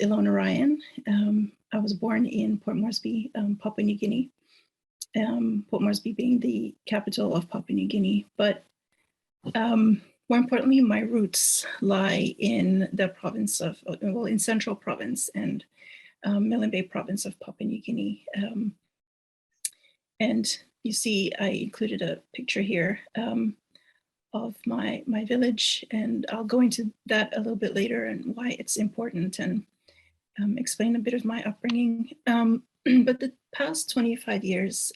Ilona Rayan. I was born in Port Moresby, Papua New Guinea. Port Moresby being the capital of Papua New Guinea. But more importantly, my roots lie in the province of, well, in Central Province and Milne Bay Province of Papua New Guinea. And you see, I included a picture here of my village, and I'll go into that a little bit later and why it's important and explain a bit of my upbringing. But the past 25 years,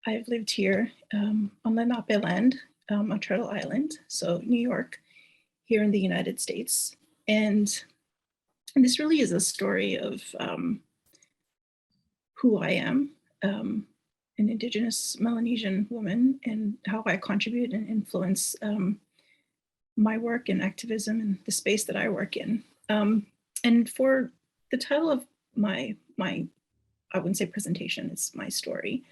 I've lived here on Lenape land, on Turtle Island, so New York, here in the United States. And this really is a story of who I am, an Indigenous Melanesian woman, and how I contribute and influence my work and activism in the space that I work in. And for the title of my I wouldn't say presentation, it's my story.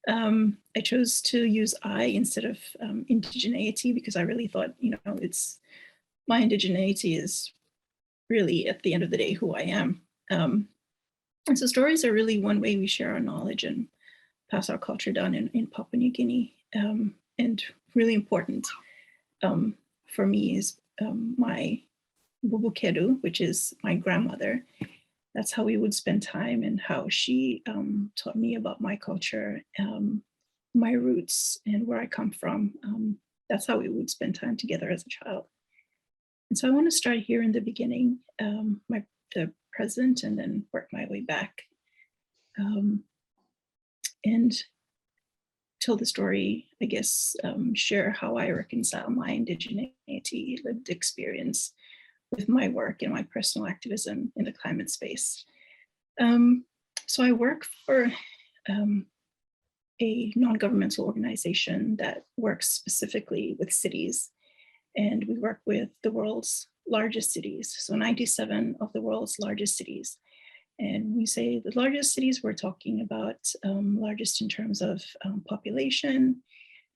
I chose to use I instead of indigeneity, because I really thought, it's my indigeneity is really at the end of the day who I am. And so stories are really one way we share our knowledge and pass our culture down in Papua New Guinea. And really important for me is my bubukedu, which is my grandmother. That's how we would spend time, and how she taught me about my culture, my roots, and where I come from. That's how we would spend time together as a child. And so I want to start here in the beginning, the present, and then work my way back. And tell the story, I guess, share how I reconcile my indigeneity lived experience with my work and my personal activism in the climate space. So I work for a non-governmental organization that works specifically with cities, and we work with the world's largest cities. So 97 of the world's largest cities. And when we say the largest cities, we're talking about largest in terms of population,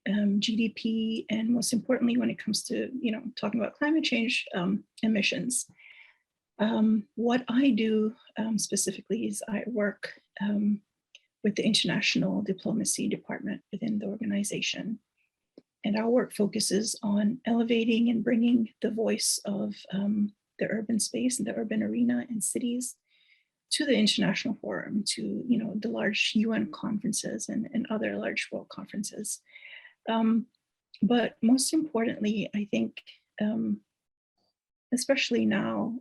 GDP, and most importantly, when it comes to talking about climate change, emissions. What I do specifically is I work with the International Diplomacy Department within the organization. And our work focuses on elevating and bringing the voice of the urban space and the urban arena and cities to the international forum, to the large UN conferences and other large world conferences. But most importantly, I think, especially now,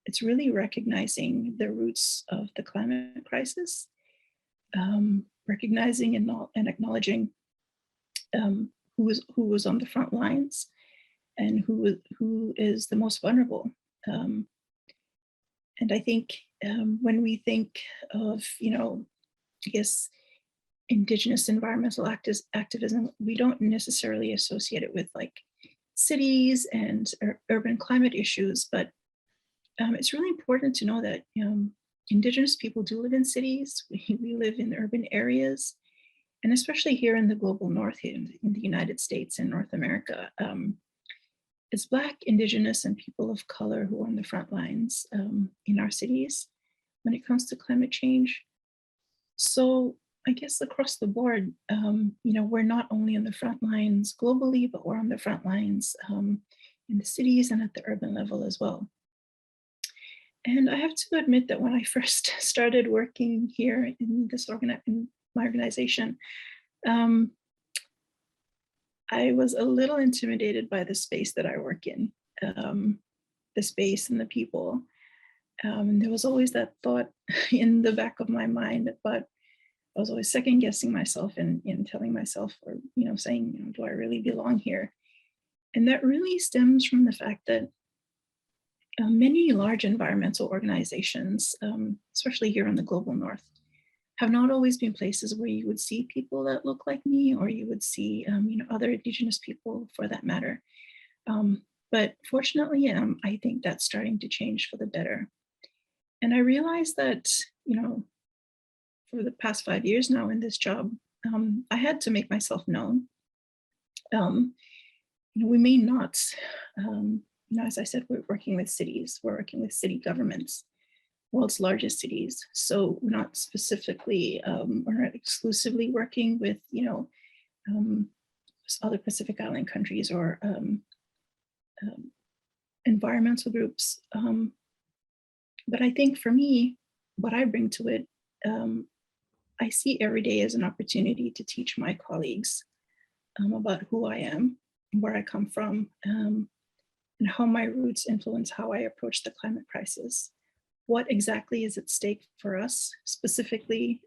it's really recognizing the roots of the climate crisis, recognizing and acknowledging who was on the front lines and who is the most vulnerable. And I think when we think of, I guess, Indigenous environmental activism, we don't necessarily associate it with like cities and urban climate issues, but it's really important to know that Indigenous people do live in cities. We live in urban areas, and especially here in the global north, in the United States and North America, it's Black, Indigenous, and people of color who are on the front lines in our cities when it comes to climate change. So I guess across the board, we're not only on the front lines globally, but we're on the front lines in the cities and at the urban level as well. And I have to admit that when I first started working here in my organization, I was a little intimidated by the space that I work in, the space and the people. And there was always that thought in the back of my mind, but I was always second guessing myself and telling myself, or saying, do I really belong here? And that really stems from the fact that many large environmental organizations, especially here in the global north, have not always been places where you would see people that look like me, or you would see other Indigenous people for that matter. But fortunately, I think that's starting to change for the better. And I realized that, for the past 5 years now in this job, I had to make myself known. We may not, as I said, we're working with cities, we're working with city governments, world's largest cities. So we're not specifically, or not exclusively working with, um, other Pacific Island countries or environmental groups. But I think for me, what I bring to it, I see every day as an opportunity to teach my colleagues about who I am, where I come from, and how my roots influence how I approach the climate crisis. What exactly is at stake for us, specifically,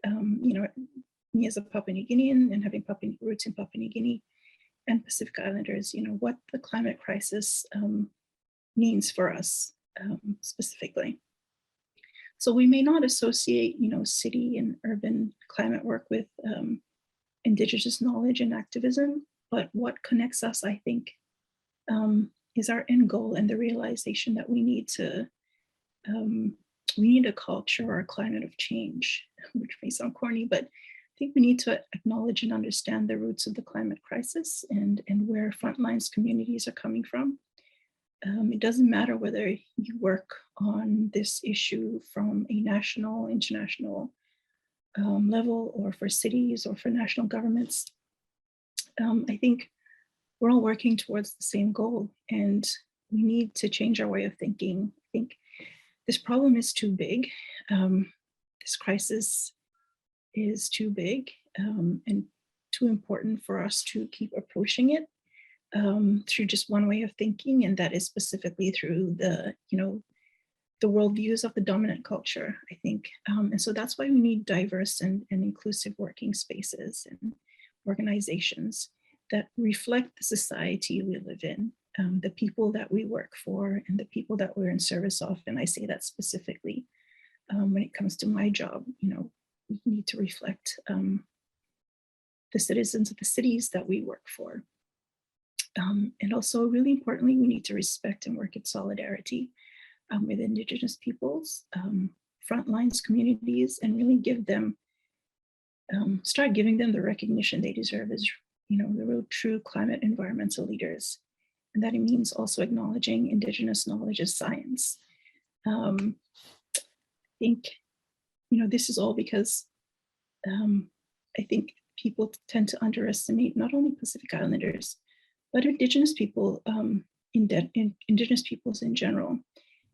me as a Papua New Guinean and having roots in Papua New Guinea and Pacific Islanders, what the climate crisis means for us specifically. So we may not associate, city and urban climate work with Indigenous knowledge and activism, but what connects us, I think, is our end goal and the realization that we need a culture or a climate of change, which may sound corny, but I think we need to acknowledge and understand the roots of the climate crisis and where frontlines communities are coming from. It doesn't matter whether you work on this issue from a national, international level, or for cities or for national governments. I think we're all working towards the same goal, and we need to change our way of thinking. I think this problem is too big. This crisis is too big and too important for us to keep approaching it through just one way of thinking, and that is specifically through the worldviews of the dominant culture, I think. And so that's why we need diverse and inclusive working spaces and organizations that reflect the society we live in, the people that we work for and the people that we're in service of. And I say that specifically when it comes to my job. We need to reflect the citizens of the cities that we work for. And also, really importantly, we need to respect and work in solidarity with Indigenous peoples, frontlines communities, and really start giving them the recognition they deserve as, the real true climate environmental leaders. And that it means also acknowledging Indigenous knowledge as science. I think, this is all because I think people tend to underestimate not only Pacific Islanders, but Indigenous people, Indigenous peoples in general.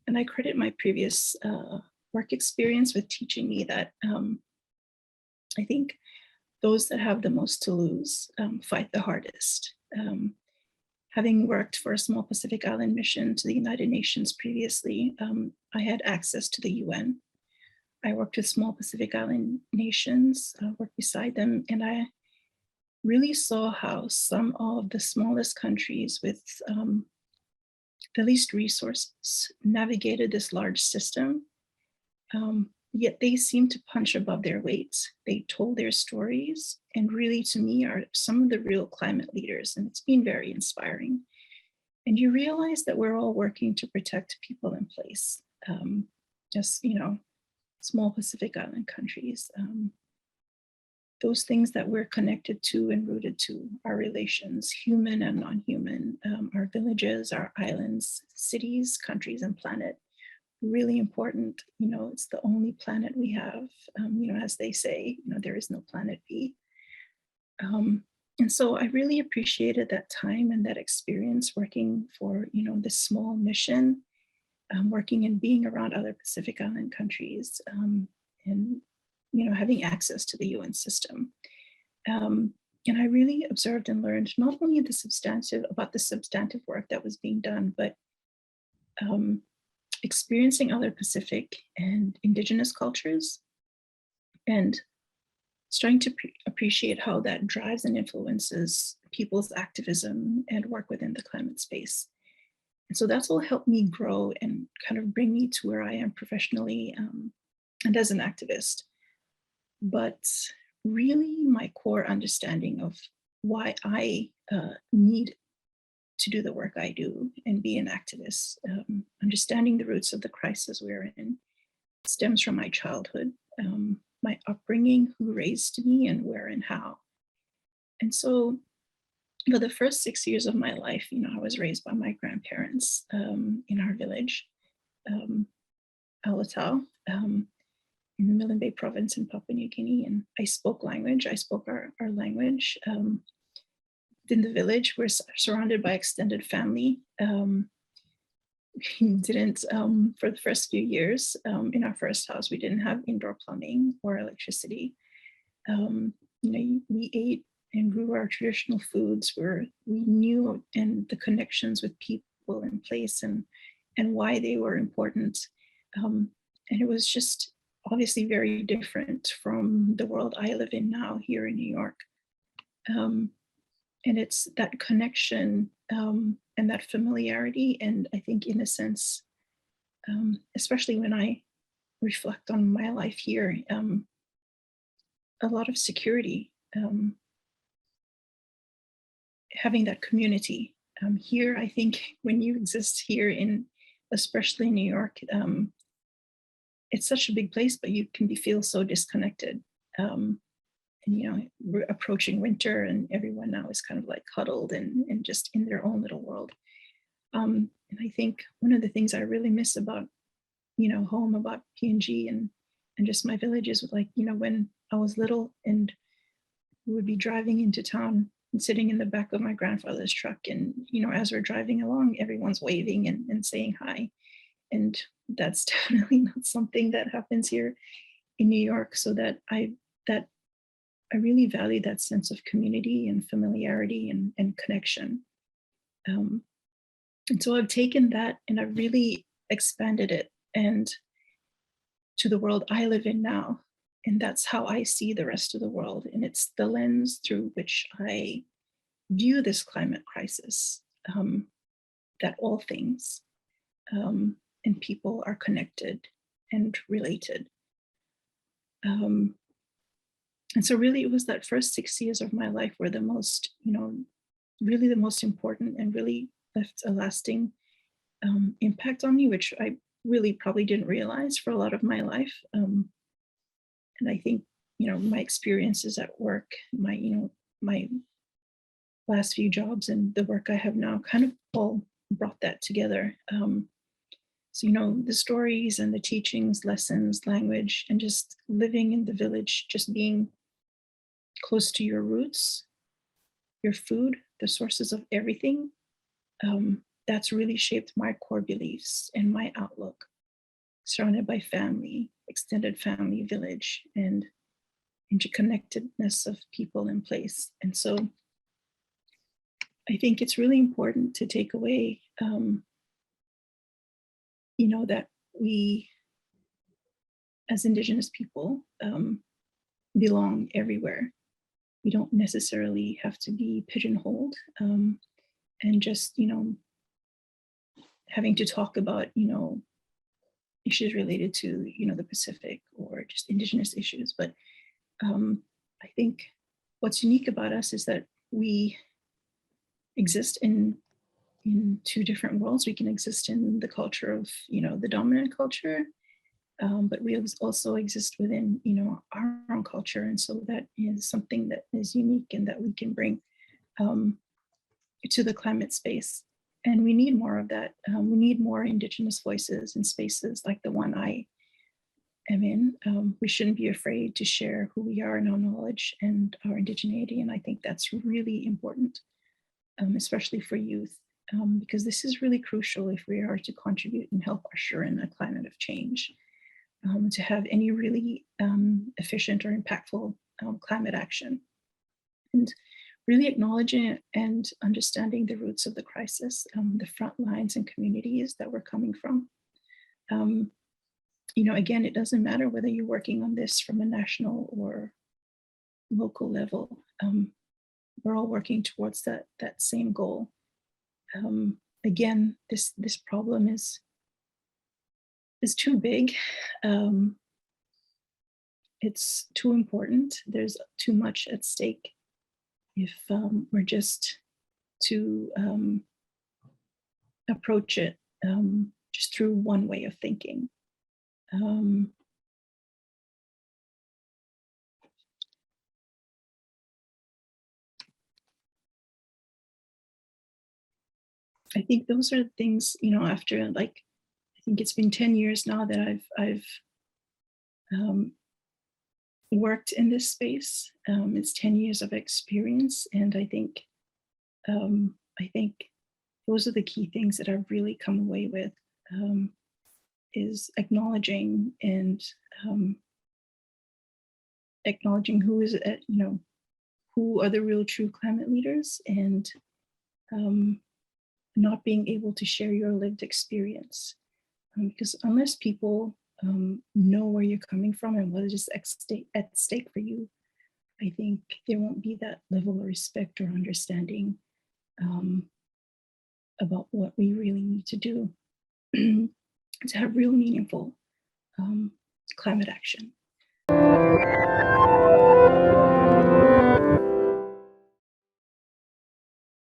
And I credit my previous work experience with teaching me that I think those that have the most to lose fight the hardest. Having worked for a small Pacific Island mission to the United Nations previously, I had access to the UN. I worked with small Pacific Island nations, worked beside them, and I really saw how some of the smallest countries with the least resources navigated this large system, yet they seemed to punch above their weight. They told their stories, and really, to me, are some of the real climate leaders, and it's been very inspiring. And you realize that we're all working to protect people in place, just, small Pacific Island countries. Those things that we're connected to and rooted to, our relations, human and non-human, our villages, our islands, cities, countries, and planet, really important. It's the only planet we have. As they say, there is no planet B. And so I really appreciated that time and that experience working for, this small mission, working and being around other Pacific Island countries, and having access to the UN system. And I really observed and learned not only about the substantive work that was being done, but experiencing other Pacific and Indigenous cultures and starting to appreciate how that drives and influences people's activism and work within the climate space. And so that's all helped me grow and kind of bring me to where I am professionally and as an activist. But really, my core understanding of why I need to do the work I do and be an activist, understanding the roots of the crisis we're in, stems from my childhood, my upbringing, who raised me and where and how. And so for the first 6 years of my life, I was raised by my grandparents in our village, Alatau, in the Milne Bay province in Papua New Guinea. And I spoke language. I spoke our language. In the village, we're surrounded by extended family. We didn't, for the first few years, in our first house, we didn't have indoor plumbing or electricity. We ate and grew our traditional foods where we knew and the connections with people in place and why they were important. And it was just obviously very different from the world I live in now here in New York. And it's that connection and that familiarity. And I think in a sense, especially when I reflect on my life here, a lot of security, having that community. Here, I think when you exist here especially in New York, it's such a big place, but you can feel so disconnected. And we're approaching winter and everyone now is kind of like huddled and just in their own little world. And I think one of the things I really miss about, home, about PNG and just my village is like, when I was little and we would be driving into town and sitting in the back of my grandfather's truck. And, as we're driving along, everyone's waving and saying hi. And that's definitely not something that happens here in New York. So that I really value that sense of community and familiarity and connection. And so I've taken that and I've really expanded it and to the world I live in now. And that's how I see the rest of the world. And it's the lens through which I view this climate crisis, that all things and people are connected and related. And so really it was that first 6 years of my life were the most, really the most important and really left a lasting impact on me, which I really probably didn't realize for a lot of my life. And I think, my experiences at work, my last few jobs and the work I have now kind of all brought that together. So, the stories and the teachings, lessons, language, and just living in the village, just being close to your roots, your food, the sources of everything, that's really shaped my core beliefs and my outlook. Surrounded by family, extended family, village, and interconnectedness of people in place. And so I think it's really important to take away, that we, as Indigenous people, belong everywhere. We don't necessarily have to be pigeonholed and just, having to talk about, issues related to, the Pacific or just Indigenous issues. But I think what's unique about us is that we exist in two different worlds. We can exist in the culture of, the dominant culture, but we also exist within, our own culture. And so that is something that is unique and that we can bring to the climate space. And we need more of that. We need more Indigenous voices in spaces like the one I am in. We shouldn't be afraid to share who we are and our knowledge and our indigeneity. And I think that's really important, especially for youth, because this is really crucial if we are to contribute and help usher in a climate of change, to have any really efficient or impactful climate action. And really acknowledging it and understanding the roots of the crisis, the front lines and communities that we're coming from. Again, it doesn't matter whether you're working on this from a national or local level. We're all working towards that same goal. Again, this problem is too big. It's too important. There's too much at stake if we're just to approach it just through one way of thinking. I think those are things, after like, I think it's been 10 years now that I've um, worked in this space. It's 10 years of experience. And I think those are the key things that I've really come away with, is um, acknowledging who is, who are the real true climate leaders, and um, not being able to share your lived experience. Because unless people know where you're coming from and what is at stake for you, I think there won't be that level of respect or understanding um, about what we really need to do to have real meaningful climate action.